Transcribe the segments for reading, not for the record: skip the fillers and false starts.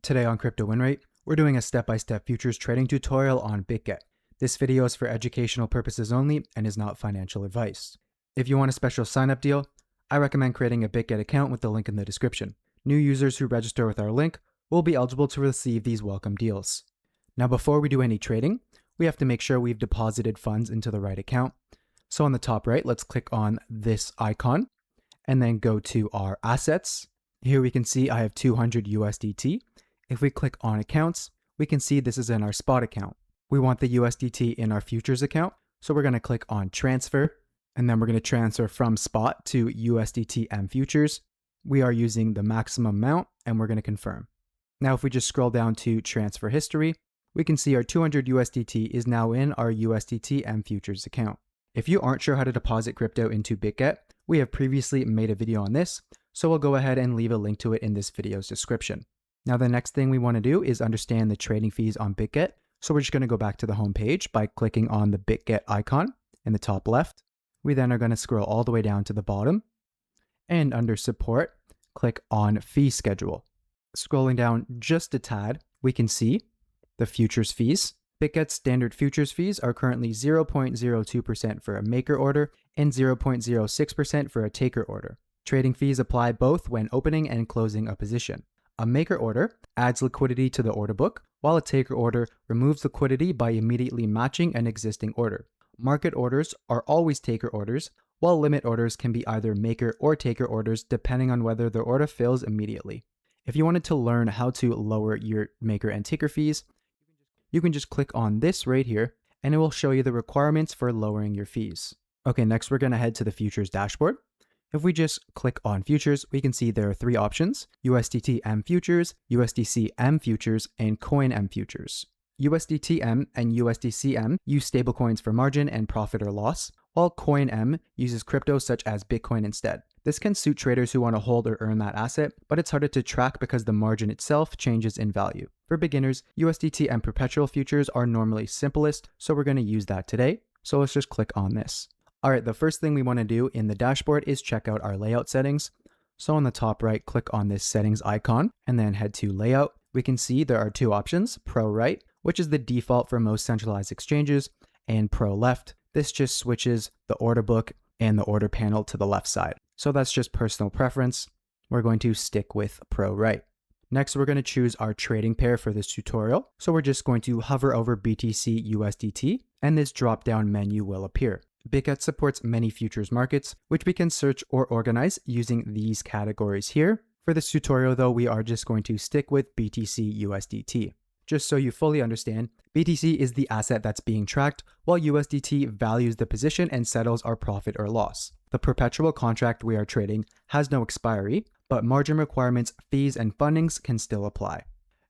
Today on Crypto Win Rate, we're doing a step-by-step futures trading tutorial on Bitget. This video is for educational purposes only and is not financial advice. If you want a special sign-up deal, I recommend creating a Bitget account with the link in the description. New users who register with our link will be eligible to receive these welcome deals. Now before we do any trading, we have to make sure we've deposited funds into the right account. So on the top right, let's click on this icon and then go to our assets. Here we can see I have 200 USDT. If we click on accounts, we can see this is in our spot account. We want the USDT in our futures account. So we're going to click on transfer, and then we're going to transfer from spot to USDT M futures. We are using the maximum amount and we're going to confirm. Now, if we just scroll down to transfer history, we can see our 200 USDT is now in our USDT M futures account. If you aren't sure how to deposit crypto into Bitget, we have previously made a video on this, so we'll go ahead and leave a link to it in this video's description. Now, the next thing we want to do is understand the trading fees on Bitget. So we're just going to go back to the home page by clicking on the Bitget icon in the top left. We then are going to scroll all the way down to the bottom, and under support, click on fee schedule. Scrolling down just a tad, we can see the futures fees. Bitget's standard futures fees are currently 0.02% for a maker order and 0.06% for a taker order. Trading fees apply both when opening and closing a position. A maker order adds liquidity to the order book, while a taker order removes liquidity by immediately matching an existing order. Market orders are always taker orders, while limit orders can be either maker or taker orders depending on whether the order fills immediately. If you wanted to learn how to lower your maker and taker fees, you can just click on this right here and it will show you the requirements for lowering your fees. Okay, next we're going to head to the futures dashboard. If we just click on futures, we can see there are three options: USDT M futures, USDC M futures, and Coin M futures. USDT M and USDC M use stablecoins for margin and profit or loss, while Coin M uses crypto such as Bitcoin instead. This can suit traders who want to hold or earn that asset, but it's harder to track because the margin itself changes in value. For beginners, USDT M perpetual futures are normally simplest, so we're going to use that today. So let's just click on this. All right, the first thing we want to do in the dashboard is check out our layout settings. So on the top right, click on this settings icon and then head to layout. We can see there are two options: Pro Right, which is the default for most centralized exchanges, and Pro Left. This just switches the order book and the order panel to the left side. So that's just personal preference. We're going to stick with Pro Right. Next, we're going to choose our trading pair for this tutorial. So we're just going to hover over BTC USDT and this drop-down menu will appear. Bitget supports many futures markets, which we can search or organize using these categories here. For this tutorial though, we are just going to stick with BTC USDT. Just so you fully understand, BTC is the asset that's being tracked, while USDT values the position and settles our profit or loss. The perpetual contract we are trading has no expiry, but margin requirements, fees, and fundings can still apply.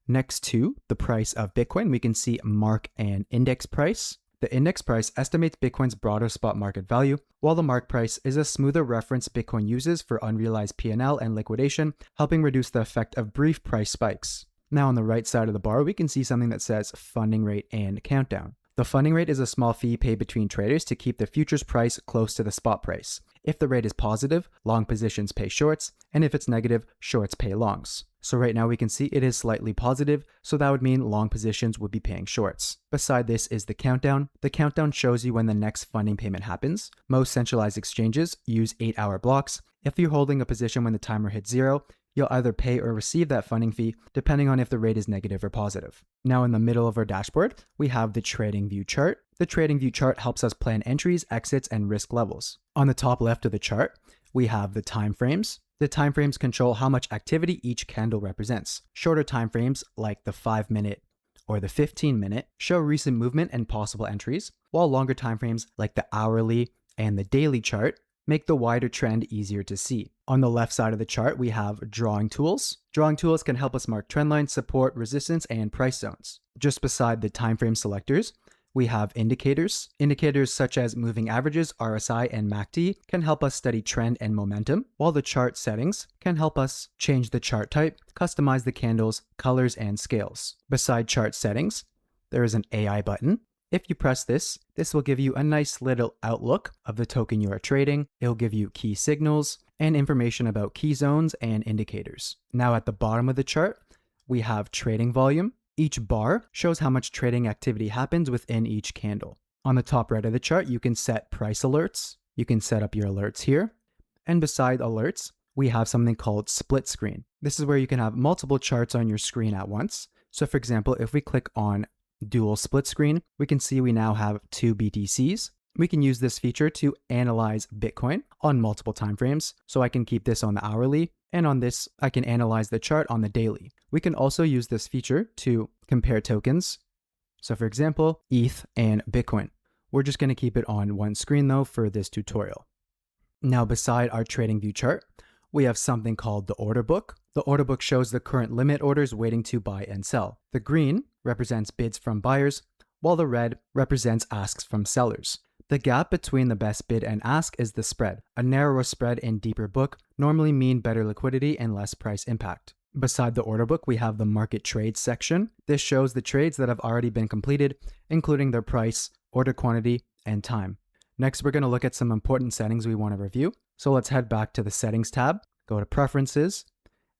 Next to the price of Bitcoin, we can see mark and index price. The index price estimates Bitcoin's broader spot market value, while the mark price is a smoother reference Bitcoin uses for unrealized P&L and liquidation, helping reduce the effect of brief price spikes. Now on the right side of the bar, we can see something that says funding rate and countdown. The funding rate is a small fee paid between traders to keep the futures price close to the spot price. If the rate is positive, long positions pay shorts, and if it's negative, shorts pay longs. So right now we can see it is slightly positive, so that would mean long positions would be paying shorts. Beside this is the countdown. The countdown shows you when the next funding payment happens. Most centralized exchanges use 8-hour blocks. If you're holding a position when the timer hits 0, you'll either pay or receive that funding fee depending on if the rate is negative or positive. Now in the middle of our dashboard, we have the trading view chart. The trading view chart helps us plan entries, exits, and risk levels. On the top left of the chart, we have the time frames. The time frames control how much activity each candle represents. Shorter time frames like the 5-minute or the 15-minute show recent movement and possible entries, while longer time frames like the hourly and the daily chart make the wider trend easier to see. On the left side of the chart, we have drawing tools. Drawing tools can help us mark trend lines, support, resistance, and price zones. Just beside the time frame selectors, we have indicators. Indicators such as moving averages, RSI, and MACD can help us study trend and momentum, while the chart settings can help us change the chart type, customize the candles, colors, and scales. Beside chart settings, there is an AI button. If you press this, this will give you a nice little outlook of the token you are trading. It'll give you key signals and information about key zones and indicators. Now at the bottom of the chart, we have trading volume. Each bar shows how much trading activity happens within each candle. On the top right of the chart, you can set price alerts. You can set up your alerts here. And beside alerts, we have something called split screen. This is where you can have multiple charts on your screen at once. So for example, if we click on dual split screen, we can see we now have 2 BTCs. We can use this feature to analyze Bitcoin on multiple timeframes. So I can keep this on the hourly, and on this, I can analyze the chart on the daily. We can also use this feature to compare tokens. So for example, ETH and Bitcoin. We're just going to keep it on one screen though for this tutorial. Now beside our trading view chart, we have something called the order book. The order book shows the current limit orders waiting to buy and sell. The green represents bids from buyers, while the red represents asks from sellers. The gap between the best bid and ask is the spread. A narrower spread and deeper book normally mean better liquidity and less price impact. Beside the order book, we have the market trades section. This shows the trades that have already been completed, including their price, order quantity, and time. Next, we're going to look at some important settings we want to review. So let's head back to the settings tab, go to preferences,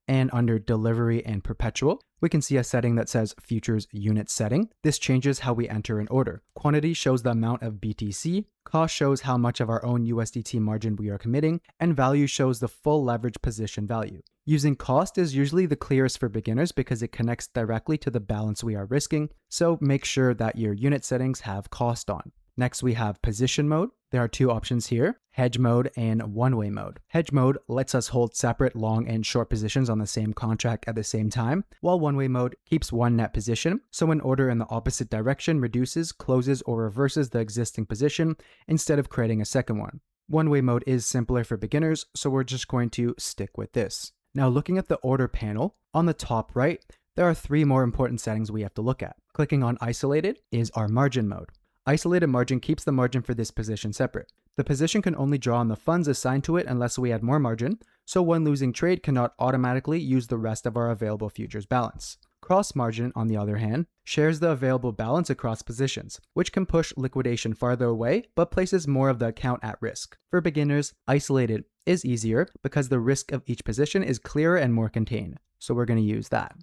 and under delivery and perpetual, we can see a setting that says futures unit setting. This changes how we enter an order. Quantity shows the amount of BTC, cost shows how much of our own USDT margin we are committing, and value shows the full leverage position value. Using cost is usually the clearest for beginners because it connects directly to the balance we are risking, so make sure that your unit settings have cost on. Next, we have position mode. There are 2 options here, hedge mode and one-way mode. Hedge mode lets us hold separate long and short positions on the same contract at the same time, while one-way mode keeps one net position, so an order in the opposite direction reduces, closes, or reverses the existing position instead of creating a second one. One-way mode is simpler for beginners, so we're just going to stick with this. Now looking at the order panel, on the top right, there are 3 more important settings we have to look at. Clicking on isolated is our margin mode. Isolated margin keeps the margin for this position separate. The position can only draw on the funds assigned to it unless we add more margin, so one losing trade cannot automatically use the rest of our available futures balance. Cross margin, on the other hand, shares the available balance across positions, which can push liquidation farther away, but places more of the account at risk. For beginners, isolated is easier because the risk of each position is clearer and more contained, so we're going to use that.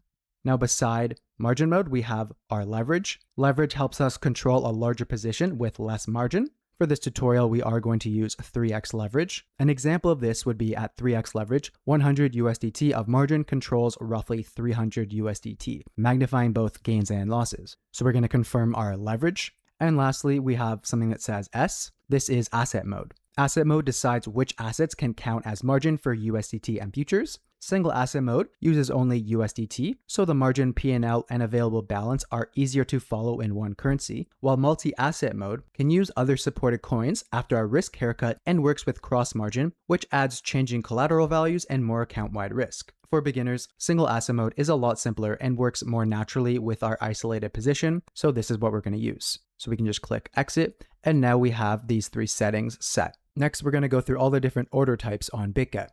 Now beside margin mode, we have our leverage. Leverage helps us control a larger position with less margin. For this tutorial, we are going to use 3x leverage. An example of this would be at 3x leverage, 100 USDT of margin controls roughly 300 USDT, magnifying both gains and losses. So we're going to confirm our leverage. And lastly, we have something that says S. This is asset mode. Asset mode decides which assets can count as margin for USDT and futures. Single asset mode uses only USDT, so the margin, P&L, and available balance are easier to follow in one currency, while multi-asset mode can use other supported coins after a risk haircut and works with cross margin, which adds changing collateral values and more account-wide risk. For beginners, single asset mode is a lot simpler and works more naturally with our isolated position, so this is what we're going to use. So we can just click exit, and now we have these 3 settings set. Next, we're going to go through all the different order types on Bitget.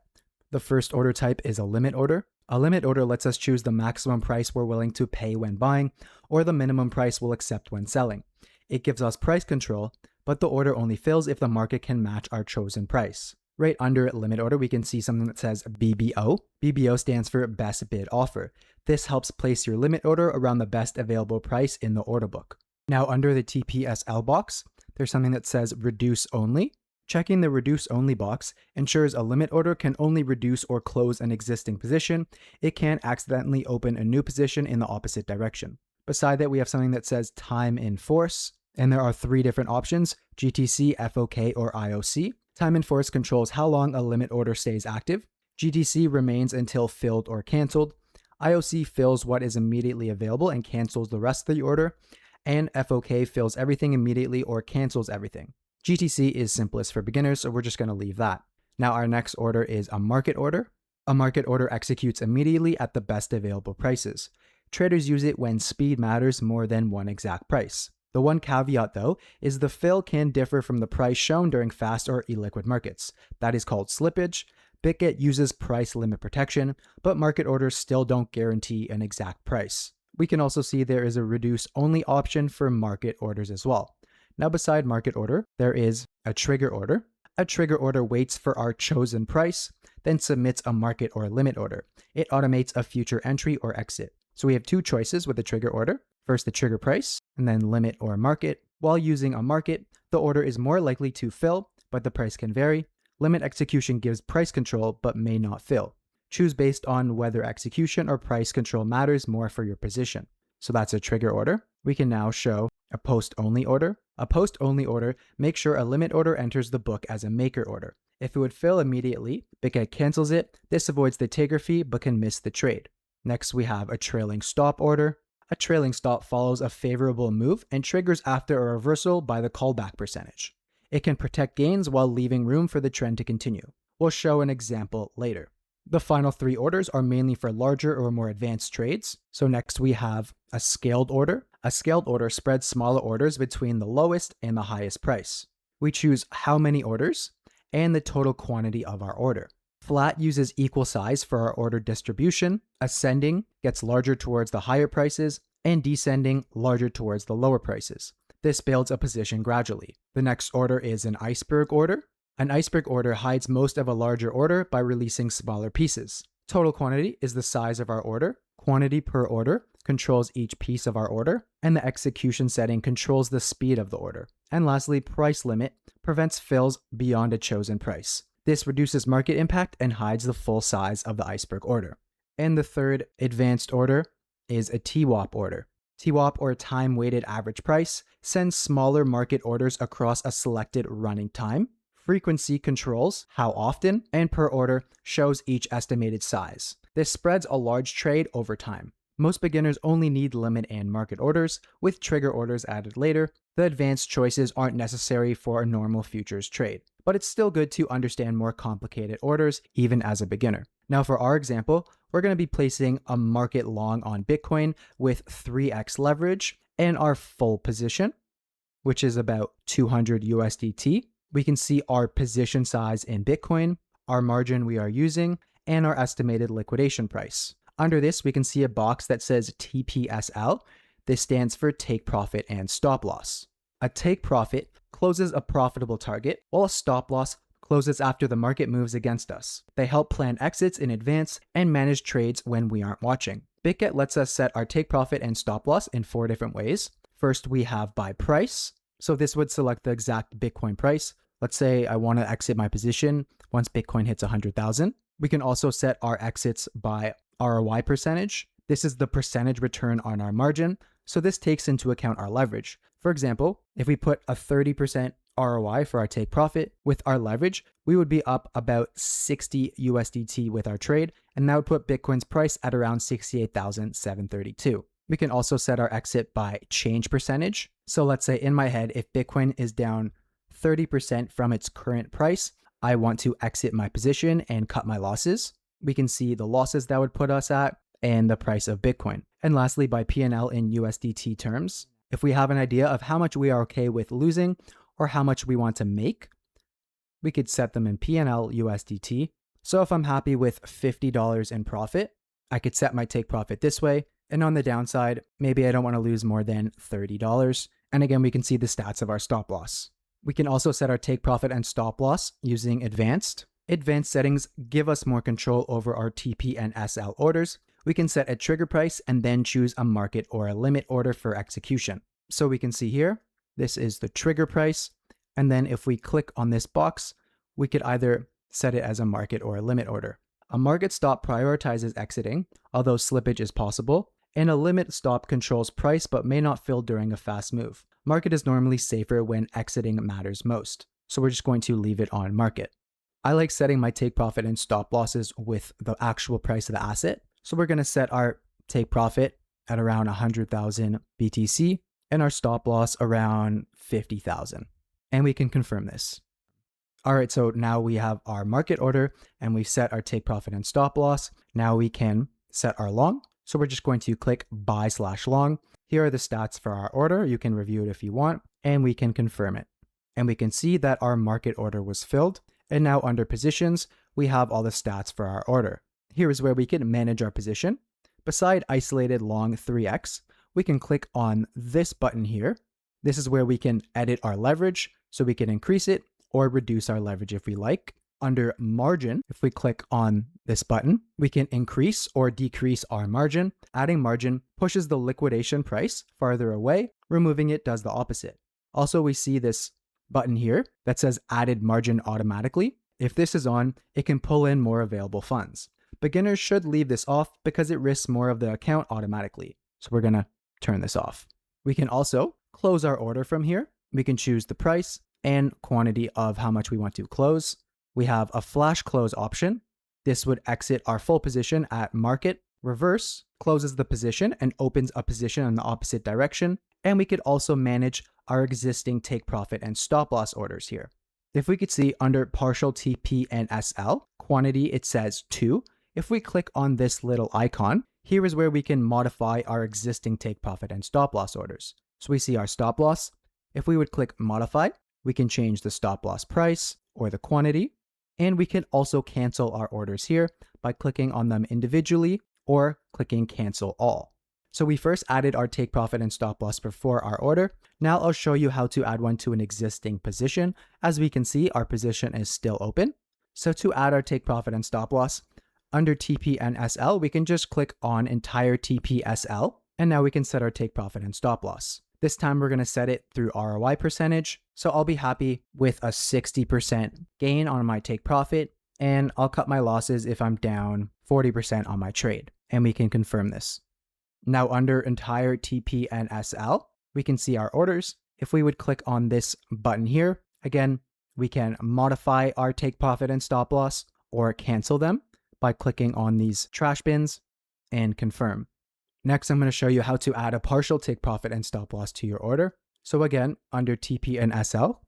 The first order type is a limit order. A limit order lets us choose the maximum price we're willing to pay when buying, or the minimum price we'll accept when selling. It gives us price control, but the order only fills if the market can match our chosen price. Right under limit order, we can see something that says BBO. BBO stands for best bid offer. This helps place your limit order around the best available price in the order book. Now under the TPSL box, there's something that says reduce only. Checking the reduce only box ensures a limit order can only reduce or close an existing position. It can't accidentally open a new position in the opposite direction. Beside that, we have something that says time in force, and there are 3 different options, GTC, FOK, or IOC. Time in force controls how long a limit order stays active. GTC remains until filled or canceled. IOC fills what is immediately available and cancels the rest of the order. And FOK fills everything immediately or cancels everything. GTC is simplest for beginners, so we're just going to leave that. Now our next order is a market order. A market order executes immediately at the best available prices. Traders use it when speed matters more than one exact price. The one caveat though is the fill can differ from the price shown during fast or illiquid markets. That is called slippage. Bitget uses price limit protection, but market orders still don't guarantee an exact price. We can also see there is a reduce only option for market orders as well. Now beside market order, there is a trigger order. A trigger order waits for our chosen price, then submits a market or limit order. It automates a future entry or exit. So we have two choices with the trigger order. First, the trigger price, and then limit or market. While using a market, the order is more likely to fill, but the price can vary. Limit execution gives price control, but may not fill. Choose based on whether execution or price control matters more for your position. So that's a trigger order. We can now show a post-only order. A post-only order makes sure a limit order enters the book as a maker order. If it would fill immediately, Bitget cancels it. This avoids the taker fee but can miss the trade. Next, we have a trailing stop order. A trailing stop follows a favorable move and triggers after a reversal by the callback percentage. It can protect gains while leaving room for the trend to continue. We'll show an example later. The final three orders are mainly for larger or more advanced trades. So next we have a scaled order. A scaled order spreads smaller orders between the lowest and the highest price. We choose how many orders and the total quantity of our order. Flat uses equal size for our order distribution. Ascending gets larger towards the higher prices, and descending larger towards the lower prices. This builds a position gradually. The next order is an iceberg order. An iceberg order hides most of a larger order by releasing smaller pieces. Total quantity is the size of our order. Quantity per order controls each piece of our order, and the execution setting controls the speed of the order. And lastly, price limit prevents fills beyond a chosen price. This reduces market impact and hides the full size of the iceberg order. And the third advanced order is a TWAP order. TWAP, or time weighted average price, sends smaller market orders across a selected running time. Frequency controls how often, and per order shows each estimated size. This spreads a large trade over time. Most beginners only need limit and market orders, with trigger orders added later. The advanced choices aren't necessary for a normal futures trade, but it's still good to understand more complicated orders even as a beginner. Now for our example, we're going to be placing a market long on Bitcoin with 3x leverage and our full position, which is about 200 USDT. We can see our position size in Bitcoin, our margin we are using, and our estimated liquidation price. Under this, we can see a box that says TPSL. This stands for take profit and stop loss. A take profit closes a profitable target, while a stop loss closes after the market moves against us. They help plan exits in advance and manage trades when we aren't watching. Bitget lets us set our take profit and stop loss in 4 different ways. First, we have by price. So this would select the exact Bitcoin price. Let's say I want to exit my position once Bitcoin hits 100,000. We can also set our exits by ROI percentage. This is the percentage return on our margin. So this takes into account our leverage. For example, if we put a 30% ROI for our take profit with our leverage, we would be up about 60 USDT with our trade, and that would put Bitcoin's price at around 68,732. We can also set our exit by change percentage. So let's say in my head, if Bitcoin is down 30% from its current price, I want to exit my position and cut my losses. We can see the losses that would put us at and the price of Bitcoin. And lastly, by P&L in USDT terms, if we have an idea of how much we are okay with losing or how much we want to make, we could set them in P&L USDT. So if I'm happy with $50 in profit, I could set my take profit this way. And on the downside, maybe I don't want to lose more than $30. And again, we can see the stats of our stop loss. We can also set our take profit and stop loss using advanced. Advanced settings give us more control over our TP and SL orders. We can set a trigger price and then choose a market or a limit order for execution. So we can see here, this is the trigger price. And then if we click on this box, we could either set it as a market or a limit order. A market stop prioritizes exiting, although slippage is possible, and a limit stop controls price but may not fill during a fast move. Market is normally safer when exiting matters most, so we're just going to leave it on market. I like setting my take profit and stop losses with the actual price of the asset, so we're going to set our take profit at around 100,000 BTC and our stop loss around 50,000, and we can confirm this. All right, so now we have our market order and we've set our take profit and stop loss. Now we can set our long. So we're just going to click buy/long. Here are the stats for our order. You can review it if you want, and we can confirm it. And we can see that our market order was filled. And now under positions, we have all the stats for our order. Here is where we can manage our position. Beside isolated long 3x, we can click on this button here. This is where we can edit our leverage, so we can increase it or reduce our leverage if we like. under margin, if we click on this button, we can increase or decrease our margin. Adding margin pushes the liquidation price farther away. Removing it does the opposite. Also, we see this button here that says added margin automatically. If this is on, it can pull in more available funds. Beginners should leave this off because it risks more of the account automatically. So we're going to turn this off. We can also close our order from here. We can choose the price and quantity of how much we want to close. We have a flash close option. This would exit our full position at market. Reverse closes the position and opens a position in the opposite direction. And we could also manage our existing take profit and stop loss orders here. If we could see under partial TP and SL, quantity, it says 2. If we click on this little icon, here is where we can modify our existing take profit and stop loss orders. So we see our stop loss. If we would click modify, we can change the stop loss price or the quantity. And we can also cancel our orders here by clicking on them individually or clicking cancel all. So we first added our take profit and stop loss before our order. Now I'll show you how to add one to an existing position. As we can see, our position is still open. So to add our take profit and stop loss, under TP and SL, we can just click on entire TP SL. And now we can set our take profit and stop loss. This time we're going to set it through ROI percentage. So I'll be happy with a 60% gain on my take profit, and I'll cut my losses if I'm down 40% on my trade. And we can confirm this. Now under entire TP and SL, we can see our orders. If we would click on this button here, again, we can modify our take profit and stop loss or cancel them by clicking on these trash bins and confirm. Next, I'm going to show you how to add a partial take profit and stop loss to your order. So again, under TP and SL,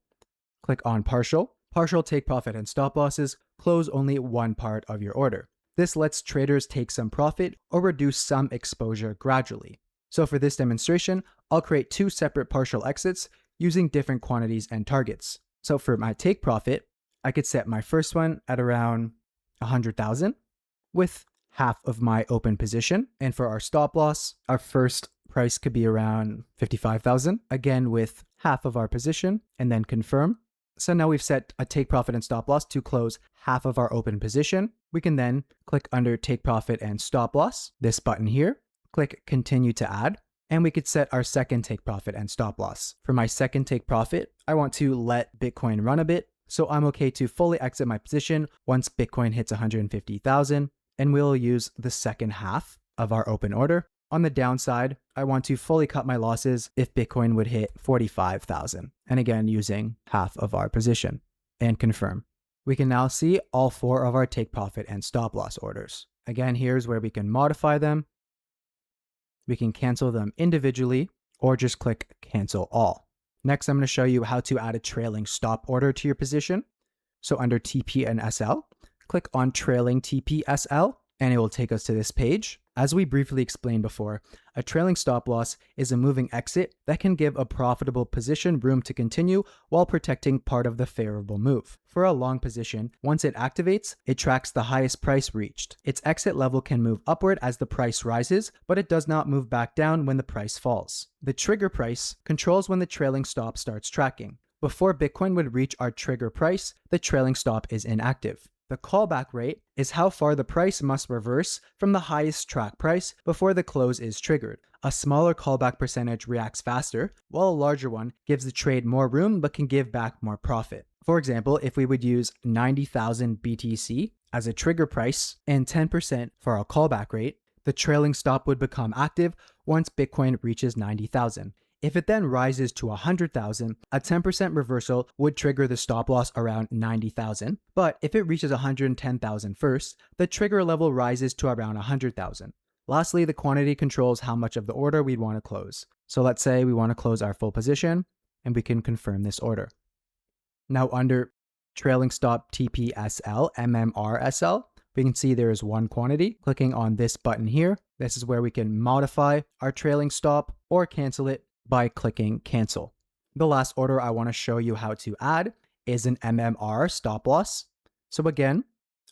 click on partial. Partial take profit and stop losses close only one part of your order. This lets traders take some profit or reduce some exposure gradually. So for this demonstration, I'll create 2 separate partial exits using different quantities and targets. So for my take profit, I could set my first one at around 100,000 with half of my open position. And for our stop loss, our first price could be around 55,000, again with half of our position, and then confirm. So now we've set a take profit and stop loss to close half of our open position. We can then click under take profit and stop loss, this button here, click continue to add, and we could set our second take profit and stop loss. For my second take profit, I want to let Bitcoin run a bit. So I'm okay to fully exit my position once Bitcoin hits 150,000, and we'll use the second half of our open order. On the downside, I want to fully cut my losses if Bitcoin would hit 45,000, and again using half of our position, and confirm. We can now see all 4 of our take profit and stop loss orders. Again, here's where we can modify them. We can cancel them individually or just click cancel all. Next, I'm going to show you how to add a trailing stop order to your position. So under TP and SL, click on trailing TP SL, and it will take us to this page. As we briefly explained before, a trailing stop loss is a moving exit that can give a profitable position room to continue while protecting part of the favorable move. For a long position, once it activates, it tracks the highest price reached. Its exit level can move upward as the price rises, but it does not move back down when the price falls. The trigger price controls when the trailing stop starts tracking. Before Bitcoin would reach our trigger price, the trailing stop is inactive. The callback rate is how far the price must reverse from the highest track price before the close is triggered. A smaller callback percentage reacts faster, while a larger one gives the trade more room but can give back more profit. For example, if we would use 90,000 BTC as a trigger price and 10% for our callback rate, the trailing stop would become active once Bitcoin reaches 90,000. If it then rises to 100,000, a 10% reversal would trigger the stop loss around 90,000. But if it reaches 110,000 first, the trigger level rises to around 100,000. Lastly, the quantity controls how much of the order we'd want to close. So let's say we want to close our full position, and we can confirm this order. Now under trailing stop TPSL, MMR SL, we can see there is one quantity. Clicking on this button here, this is where we can modify our trailing stop or cancel it by clicking cancel. The last order I want to show you how to add is an MMR stop loss. So again,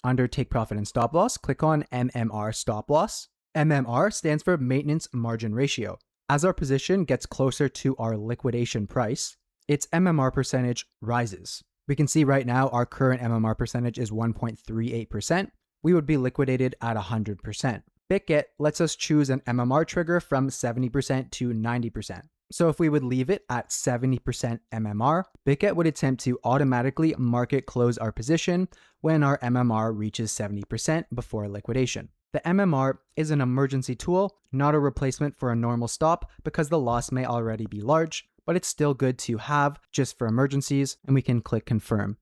under take profit and stop loss, click on MMR stop loss. MMR stands for maintenance margin ratio. As our position gets closer to our liquidation price, its MMR percentage rises. We can see right now our current MMR percentage is 1.38%. We would be liquidated at 100%. Bitget lets us choose an MMR trigger from 70% to 90%. So if we would leave it at 70% MMR, Bitget would attempt to automatically market close our position when our MMR reaches 70% before liquidation. The MMR is an emergency tool, not a replacement for a normal stop, because the loss may already be large, but it's still good to have just for emergencies, and we can click confirm.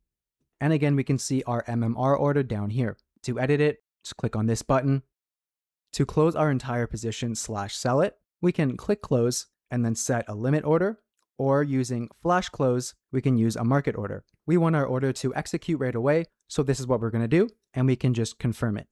And again, we can see our MMR order down here. To edit it, just click on this button. To close our entire position / sell it, we can click close and then set a limit order, or using flash close, we can use a market order. We want our order to execute right away, so this is what we're going to do, and we can just confirm it.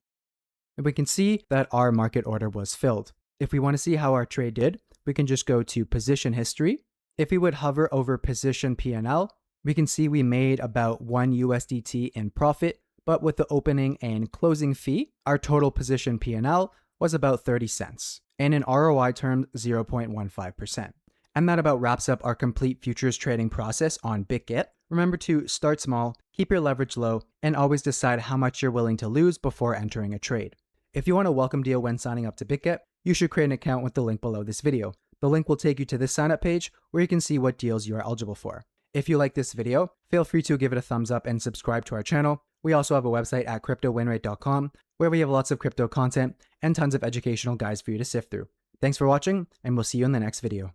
And we can see that our market order was filled. If we want to see how our trade did, we can just go to position history. If we would hover over position P&L, we can see we made about 1 USDT in profit, but with the opening and closing fee, our total position P&L was about 30 cents, and in ROI terms, 0.15%. And that about wraps up our complete futures trading process on Bitget. Remember to start small, keep your leverage low, and always decide how much you're willing to lose before entering a trade. If you want a welcome deal when signing up to Bitget, you should create an account with the link below this video. The link will take you to this sign up page where you can see what deals you are eligible for. If you like this video, feel free to give it a thumbs up and subscribe to our channel. We also have a website at cryptowinrate.com where we have lots of crypto content and tons of educational guides for you to sift through. Thanks for watching, and we'll see you in the next video.